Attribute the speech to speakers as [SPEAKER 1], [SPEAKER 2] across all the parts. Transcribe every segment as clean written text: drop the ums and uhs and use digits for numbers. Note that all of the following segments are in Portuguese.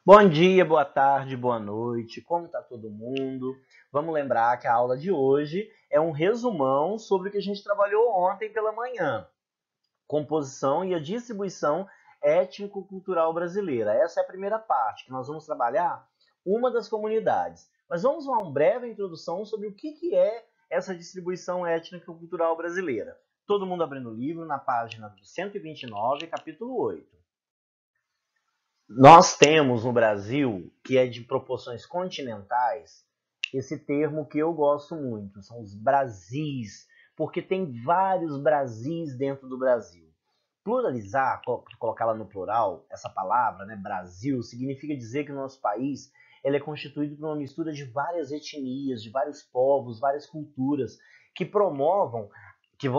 [SPEAKER 1] Bom dia, boa tarde, boa noite, como está todo mundo? Vamos lembrar que a aula de hoje é um resumão sobre o que a gente trabalhou ontem pela manhã. Composição e a distribuição étnico-cultural brasileira. Essa é a primeira parte, que nós vamos trabalhar uma das comunidades. Mas vamos a uma breve introdução sobre o que é essa distribuição étnico-cultural brasileira. Todo mundo abrindo o livro na página 129, capítulo 8. Nós temos no Brasil, que é de proporções continentais, esse termo que eu gosto muito, são os Brasis, porque tem vários Brasis dentro do Brasil. Pluralizar, colocá-la no plural, essa palavra, né, Brasil, significa dizer que o nosso país ele é constituído por uma mistura de várias etnias, de vários povos, várias culturas, que promovam,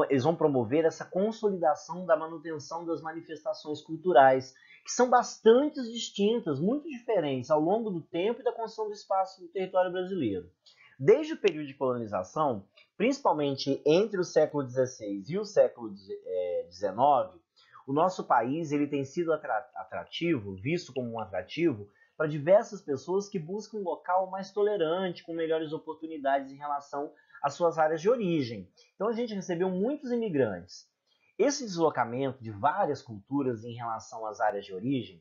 [SPEAKER 1] eles vão promover essa consolidação da manutenção das manifestações culturais, que são bastante distintas, muito diferentes ao longo do tempo e da construção do espaço do território brasileiro. Desde o período de colonização, principalmente entre o século XVI e o século XIX, o nosso país ele tem sido atrativo, visto como um atrativo, para diversas pessoas que buscam um local mais tolerante, com melhores oportunidades em relação às suas áreas de origem. Então a gente recebeu muitos imigrantes. Esse deslocamento de várias culturas em relação às áreas de origem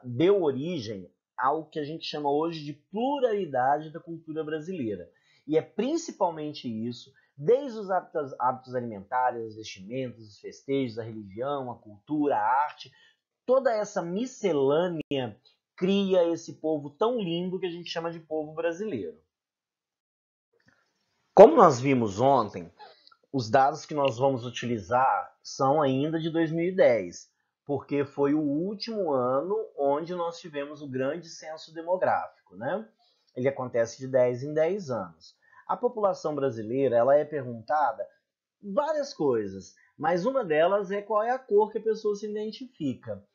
[SPEAKER 1] deu origem ao que a gente chama hoje de pluralidade da cultura brasileira. E é principalmente isso, desde os hábitos alimentares, as vestimentas, os festejos, a religião, a cultura, a arte, toda essa miscelânea cria esse povo tão lindo que a gente chama de povo brasileiro. Como nós vimos ontem, os dados que nós vamos utilizar são ainda de 2010, porque foi o último ano onde nós tivemos o grande censo demográfico, né? Ele acontece de 10 em 10 anos. A população brasileira, ela é perguntada várias coisas, mas uma delas é qual é a cor que a pessoa se identifica.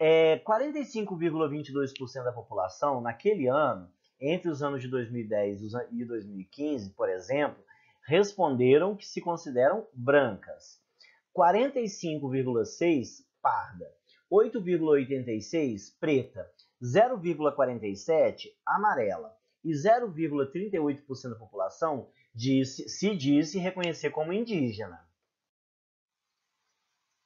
[SPEAKER 1] 45,22% da população, naquele ano, entre os anos de 2010 e 2015, por exemplo, responderam que se consideram brancas. 45,6% parda, 8,86% preta, 0,47% amarela e 0,38% da população se disse reconhecer como indígena.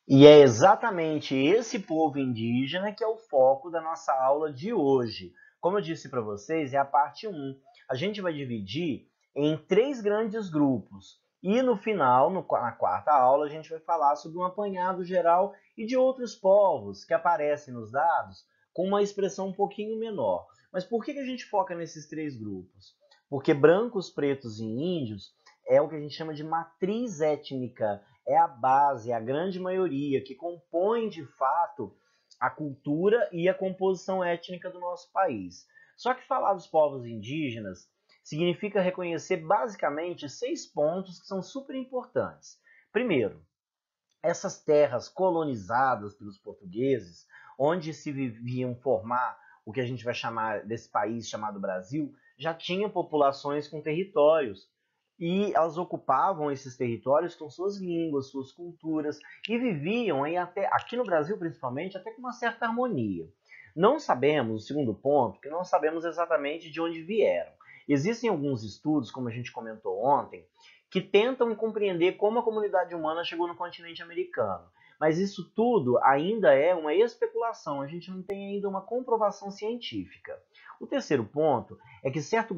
[SPEAKER 1] E é exatamente esse povo indígena que é o foco da nossa aula de hoje. Como eu disse para vocês, é a parte 1. A gente vai dividir em 3 grandes grupos. E no final, na quarta aula, a gente vai falar sobre um apanhado geral e de outros povos que aparecem nos dados com uma expressão um pouquinho menor. Mas por que a gente foca nesses 3 grupos? Porque brancos, pretos e índios é o que a gente chama de matriz étnica, é a base, é a grande maioria que compõe de fato a cultura e a composição étnica do nosso país. Só que falar dos povos indígenas significa reconhecer basicamente 6 pontos que são super importantes. Primeiro, essas terras colonizadas pelos portugueses, onde se viviam formar o que a gente vai chamar desse país chamado Brasil, já tinha populações com territórios e elas ocupavam esses territórios com suas línguas, suas culturas e viviam até aqui no Brasil principalmente até com uma certa harmonia. Não sabemos, o segundo ponto, que não sabemos exatamente de onde vieram. Existem alguns estudos, como a gente comentou ontem, que tentam compreender como a comunidade humana chegou no continente americano. Mas isso tudo ainda é uma especulação, a gente não tem ainda uma comprovação científica. O terceiro ponto é que certos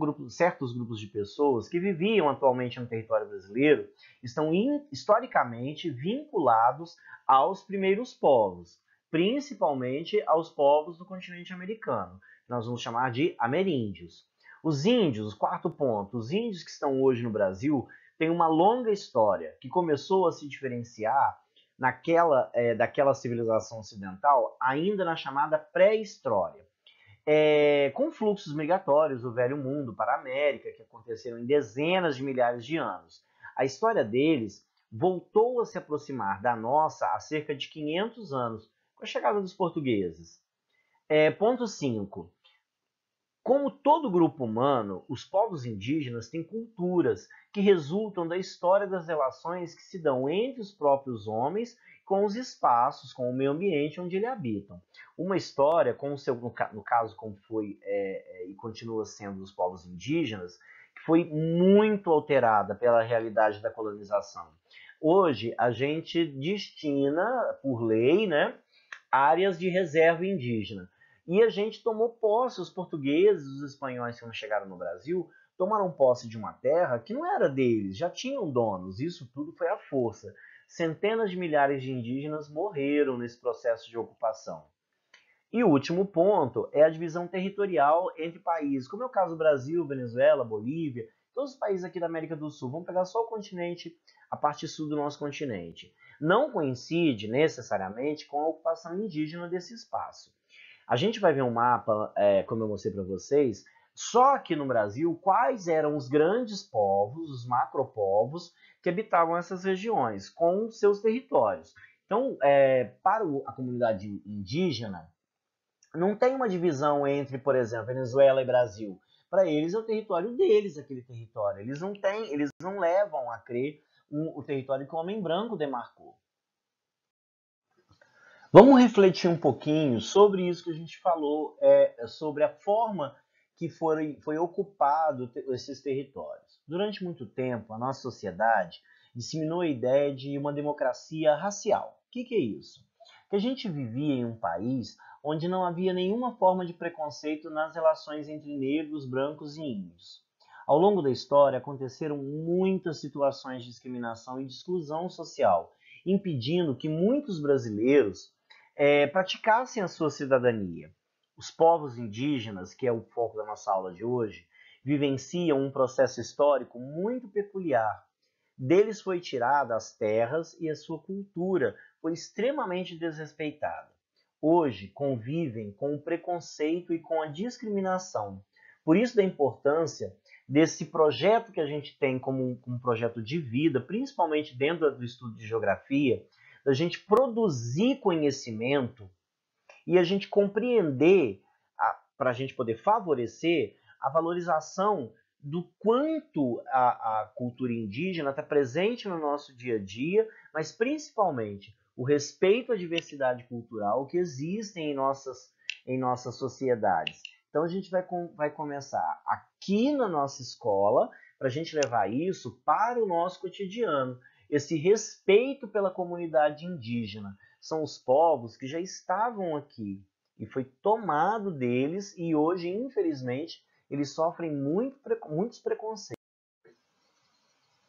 [SPEAKER 1] grupos de pessoas que viviam atualmente no território brasileiro estão historicamente vinculados aos primeiros povos, principalmente aos povos do continente americano, que nós vamos chamar de ameríndios. Os índios, quarto ponto, os índios que estão hoje no Brasil têm uma longa história que começou a se diferenciar daquela civilização ocidental ainda na chamada pré-história. Com fluxos migratórios do Velho Mundo para a América, que aconteceram em dezenas de milhares de anos. A história deles voltou a se aproximar da nossa há cerca de 500 anos, com a chegada dos portugueses. Ponto 5. Como todo grupo humano, os povos indígenas têm culturas que resultam da história das relações que se dão entre os próprios homens com os espaços, com o meio ambiente onde eles habitam. Uma história, no caso como foi e continua sendo dos povos indígenas, que foi muito alterada pela realidade da colonização. Hoje, a gente destina, por lei, né, áreas de reserva indígena. E a gente tomou posse, os portugueses, os espanhóis que chegaram no Brasil, tomaram posse de uma terra que não era deles, já tinham donos. Isso tudo foi à força. Centenas de milhares de indígenas morreram nesse processo de ocupação. E o último ponto é a divisão territorial entre países, como é o caso do Brasil, Venezuela, Bolívia, todos os países aqui da América do Sul. Vamos pegar só o continente, a parte sul do nosso continente. Não coincide necessariamente com a ocupação indígena desse espaço. A gente vai ver um mapa, como eu mostrei para vocês, só aqui no Brasil, quais eram os grandes povos, os macropovos, que habitavam essas regiões, com seus territórios. Então, para a comunidade indígena, não tem uma divisão entre, por exemplo, Venezuela e Brasil. Para eles é o território deles, aquele território. Eles não levam a crer o território que o homem branco demarcou. Vamos refletir um pouquinho sobre isso que a gente falou, sobre a forma que foi ocupado esses territórios. Durante muito tempo, a nossa sociedade disseminou a ideia de uma democracia racial. O que é isso? Que a gente vivia em um país onde não havia nenhuma forma de preconceito nas relações entre negros, brancos e índios. Ao longo da história, aconteceram muitas situações de discriminação e de exclusão social, impedindo que muitos brasileiros praticassem a sua cidadania. Os povos indígenas, que é o foco da nossa aula de hoje, vivenciam um processo histórico muito peculiar. Deles foi tirada as terras e a sua cultura foi extremamente desrespeitada. Hoje convivem com o preconceito e com a discriminação. Por isso da importância desse projeto que a gente tem como um projeto de vida, principalmente dentro do estudo de geografia, da gente produzir conhecimento e a gente compreender, para a gente poder favorecer a valorização do quanto a cultura indígena está presente no nosso dia a dia, mas principalmente o respeito à diversidade cultural que existe em nossas sociedades. Então a gente vai começar aqui na nossa escola para a gente levar isso para o nosso cotidiano. Esse respeito pela comunidade indígena. São os povos que já estavam aqui e foi tomado deles e hoje, infelizmente, eles sofrem muitos preconceitos.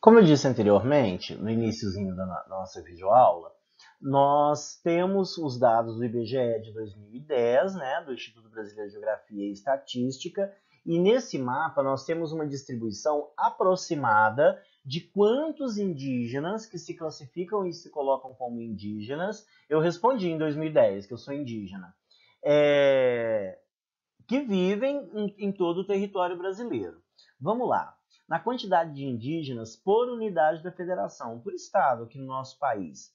[SPEAKER 1] Como eu disse anteriormente, no iniciozinho da nossa videoaula, nós temos os dados do IBGE de 2010, né, do Instituto Brasileiro de Geografia e Estatística, e nesse mapa nós temos uma distribuição aproximada de quantos indígenas que se classificam e se colocam como indígenas. Eu respondi em 2010 que eu sou indígena, que vivem em todo o território brasileiro. Vamos lá. Na quantidade de indígenas por unidade da federação, por estado aqui no nosso país.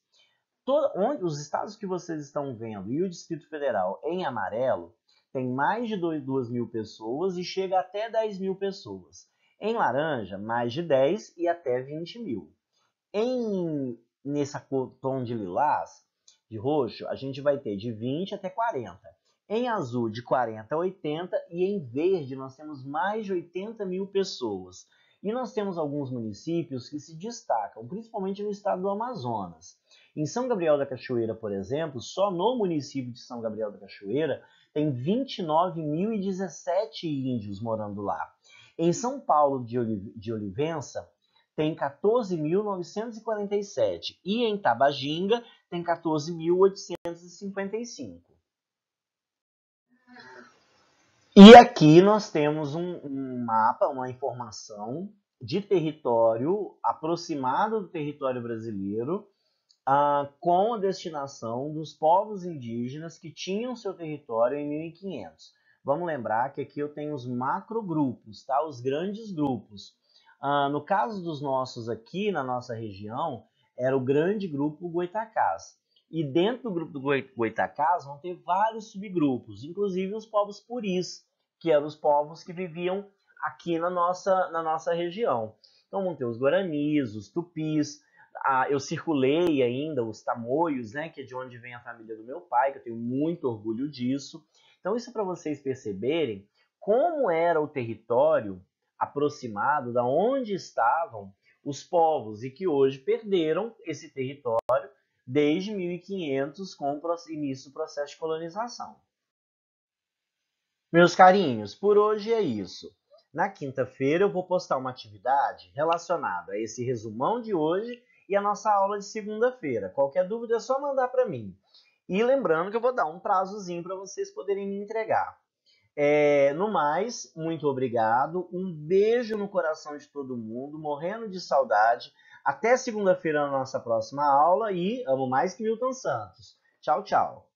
[SPEAKER 1] Os estados que vocês estão vendo e o Distrito Federal em amarelo tem mais de 2.000 pessoas e chega até 10.000 pessoas. Em laranja, mais de 10 e até 20.000. Nesse tom de lilás, de roxo, a gente vai ter de 20 até 40. Em azul, de 40 a 80. E em verde, nós temos mais de 80.000 pessoas. E nós temos alguns municípios que se destacam, principalmente no estado do Amazonas. Em São Gabriel da Cachoeira, por exemplo, só no município de São Gabriel da Cachoeira, tem 29.017 índios morando lá. Em São Paulo de Olivença, tem 14.947. E em Tabajinga, tem 14.855. E aqui nós temos um mapa, uma informação de território aproximado do território brasileiro, com a destinação dos povos indígenas que tinham seu território em 1500. Vamos lembrar que aqui eu tenho os macrogrupos, tá? Os grandes grupos. No caso dos nossos aqui, na nossa região, era o grande grupo Goitacás. E dentro do grupo do Goitacás vão ter vários subgrupos, inclusive os povos puris, que eram os povos que viviam aqui na nossa região. Então vão ter os guaranis, os tupis, eu circulei ainda os tamoios, né, que é de onde vem a família do meu pai, que eu tenho muito orgulho disso. Então isso é para vocês perceberem como era o território aproximado da onde estavam os povos e que hoje perderam esse território desde 1500 com o início do processo de colonização. Meus carinhos, por hoje é isso. Na quinta-feira eu vou postar uma atividade relacionada a esse resumão de hoje e a nossa aula de segunda-feira. Qualquer dúvida é só mandar para mim. E lembrando que eu vou dar um prazozinho para vocês poderem me entregar. No mais, muito obrigado. Um beijo no coração de todo mundo, morrendo de saudade. Até segunda-feira na nossa próxima aula e amo mais que Milton Santos. Tchau, tchau.